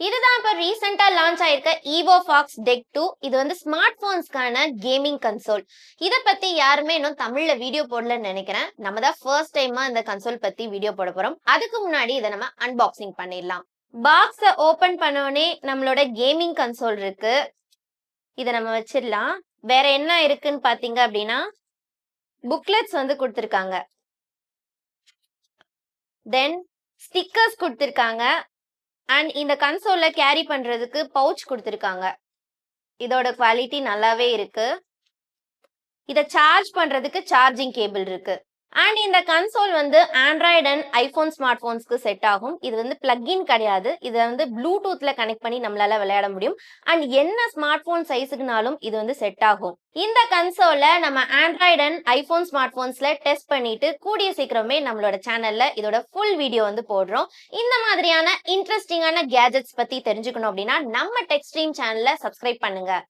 இதுதான் இப்ப ரீசெண்டா லான்ச் ஆயிருக்க ஈவோ ஃபாக்ஸ் டெக் 2. இது வந்து ஸ்மார்ட் போன்ஸ்க்கான கேமிங் கன்சோல். இத பத்தி யாருமே இன்னும் தமிழ்ல வீடியோ போடலன்னு நினைக்கிறேன். நம்ம தான் ஃபர்ஸ்ட் டைமா இந்த கன்சோல் பத்தி வீடியோ போட போறோம். அதுக்கு முன்னாடி இதை நம்ம அன்பாக்சிங் பண்ணிடலாம். பாக்ஸ ஓபன் பண்ணோடனே நம்மளோட கேமிங் கன்சோல் இருக்கு. இதை நம்ம வச்சிடலாம். வேற என்ன இருக்குன்னு பாத்தீங்க அப்படின்னா புக்லெட்ஸ் வந்து கொடுத்திருக்காங்க. தென் ஸ்டிக்கர்ஸ் கொடுத்திருக்காங்க. அண்ட் இந்த கன்சோல்ல கேரி பண்றதுக்கு பவுச் கொடுத்திருக்காங்க. இதோட குவாலிட்டி நல்லாவே இருக்கு. இத சார்ஜ் பண்றதுக்கு சார்ஜிங் கேபிள் இருக்கு. அண்ட் இந்த கன்சோல் வந்து ஆண்ட்ராய்டு அண்ட் ஐபோன் ஸ்மார்ட் போன்ஸ்க்கு செட் ஆகும். இது வந்து பிளக்இன் கிடையாது. இதை வந்து ப்ளூடூத்ல கனெக்ட் பண்ணி நம்மளால விளையாட முடியும். அண்ட் என்ன ஸ்மார்ட் போன் சைஸுக்குனாலும் இது வந்து செட் ஆகும். இந்த கன்சோலை நம்ம ஆண்ட்ராய்டு அண்ட் ஐபோன் ஸ்மார்ட் போன்ஸ்ல டெஸ்ட் பண்ணிட்டு கூடிய சீக்கிரமே நம்மளோட சேனல்ல இதோட ஃபுல் வீடியோ வந்து போடுறோம். இந்த மாதிரியான இன்ட்ரெஸ்டிங்கான கேஜெட்ஸ் பத்தி தெரிஞ்சுக்கணும் அப்படின்னா நம்ம டெக் ஸ்ட்ரீம் சேனலை சப்ஸ்கிரைப் பண்ணுங்க.